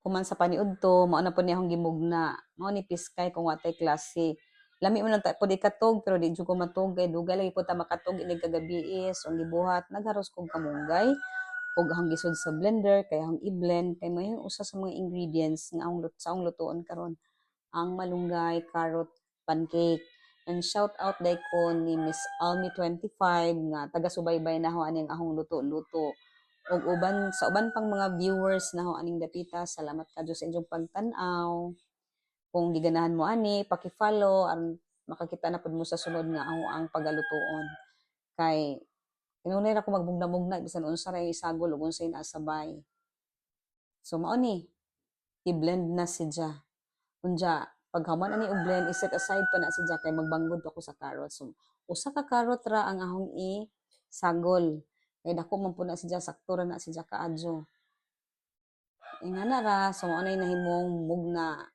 Human sa paniudto, mao na po niya akong gimugna. Mao ni Piskay kung watay klase. Lami man ta pud ikatog pero di jud ko matug kay dugay lagi po ta makatog inig kagabiis ang gibuhat nagharos kog kamunggay ug akong gisud sa blender kay akong i-blend kay may usa sa mga ingredients nga akong sa akong lutoon karon ang malunggay carrot pancake. And shout out day ko ni Miss Almi 25 nga taga subaybay na ho aning akong luto-luto ug uban sa uban pang mga viewers na ho aning dapita salamat kadto sa inyong pagtan-aw. Kung giganahan mo ani paki-follow aron makakita na pud mo sa sunod nga ako ang pagalutoon kay inunay ra ko magbugna-bugna bisan unsa ra yung isagol ug unsay nasabay. So mao ni i-blend na sidya. Unya pag human ani og blend i-set aside pa na sidya kay magbanggod pa ko sa carrot. So usa ka carrot ra ang ahong i-sagol. Kay dako man po na sidya sakto ra na sidya kaadyo. Ingana ra so mao nay nahimong mugna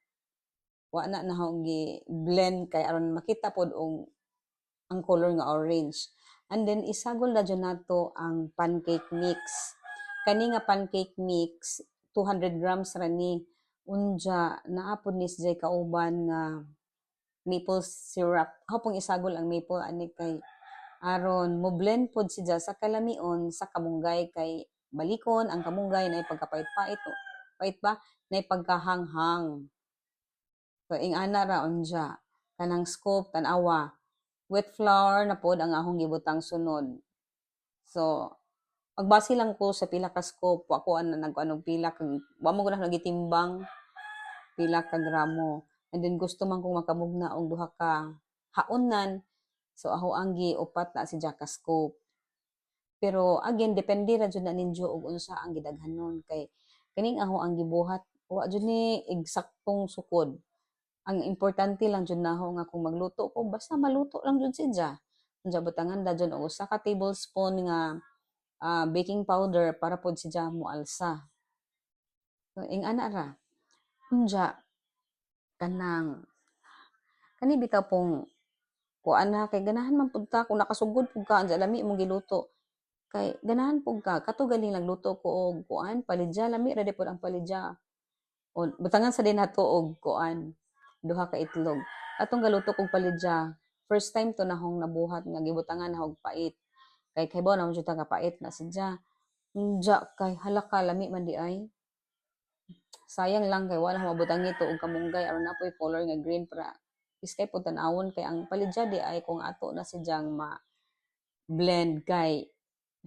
wa na nahong gi-blend kay aron makita pod og ang color nga orange. And then isagol na dyan nato ang pancake mix. Kani nga pancake mix 200 grams ra ni unja naapod ni siya kauban nga maple syrup. Hapong isagol ang maple ani kay aron mo blend pod siya sa kalamion sa kamunggay kay balikon ang kamunggay na pagkapait-pait pait ba na pagkahanghang. So ingana ra unja kanang scoop tan-awa wet flour na pod ang akong gibutang sunod. So, magbase lang ko sa pila ka scoop, wa ko ana nag-ano pila kag wa mo gud nagitimbang pila ka gramo. And then gusto man kong makamugna og duha ka haonan. So ako ang giupat na si ka scoop. Pero again depende ra jud na ninyo og unsa ang gidaghanon kay kining ako ang gibuhat wa jud ni eksaktong sukod. Ang importante lang jud naho nga kung magluto ko basta maluto lang jud siya. Unsa butangan da jud og usa ka tablespoon nga baking powder para pod siya moalsa. So ingana ra. Unja kanang kani bitaw pong kuan na kay ganahan man pud ta kung nakasugod pud ka unsa lami mong giluto. Kay ganahan pud ka kato galing nagluto ko og kuan palidya lami ra pod ang palidya. O butangan sa din nato og kuan duha ka itlog. Atong galuto kog palidya. First time to nahong nabuhat nga gibutangan na og pait. Kay bawo na mo ka pait na sidya. Unja kay halaka lami man di ay. Sayang lang kay wala mabutang ito og kamunggay aron napoy color nga green para iskay pud tan-awon kay ang palidya di ay kung ato na sidyang ma blend kay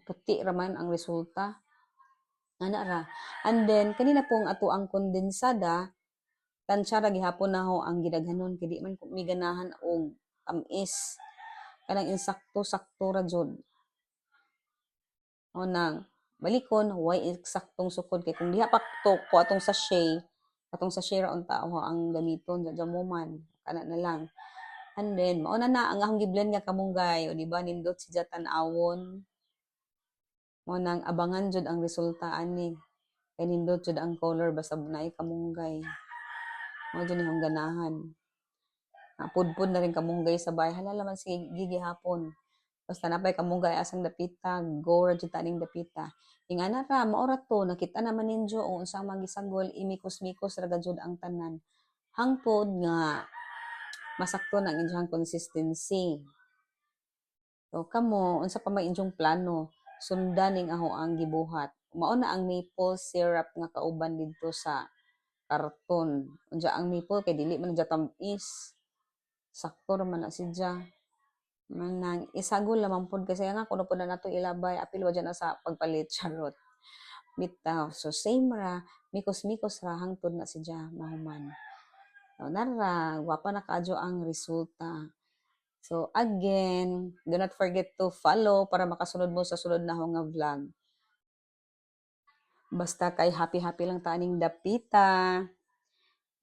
puti raman ang resulta. Ana ra. And then kanina pong ato ang kondensada tansya ra gihapon na ho ang gidaghanon kay di man ko miganahan og tamis kanang insakto-sakto ra jud o nang balikon way eksaktong sukod kay kung diha pa to ko atong sachet ra unta ho ang gamiton sa jamuman kana na lang and then mao na ang akong giblend nga kamunggay o di ba nindot siya tan-awon mo nang abangan jud ang resulta ani kay nindot jud ang color basta naay kamunggay. Mao dyan yung ganahan. Pudpud na rin kamunggay sa bahay. Halala man sige gigihapon. Basta napay kamunggay asang dapita, go ra jud taning dapita. Ingana ra maora to nakita naman ninyo o unsa magisagol imikos-mikos ra jud ang tanan. Hangtod nga masakto na ang inyong consistency. So kamo unsa pa may inyong plano? Sundan ning aho ang gibuhat. Mao na ang maple syrup nga kauban didto sa karton. Unja ang maple kay dili man dya tamis. Sakto ra man na sidya. Manang isagol lamang pod kasi nga kuno pod na nato ilabay apil wa na sa pagpalit charot. Bitaw. So same ra mikos-mikos ra hangtod na sidya mahuman. So nara wapa na kaadyo ang resulta. So again, do not forget to follow para makasunod mo sa sunod na nga vlog. Basta kay happy-happy lang taning dapita.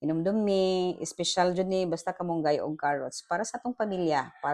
Inumdum ni, special jud ni basta kamunggay og carrots para sa atong pamilya, para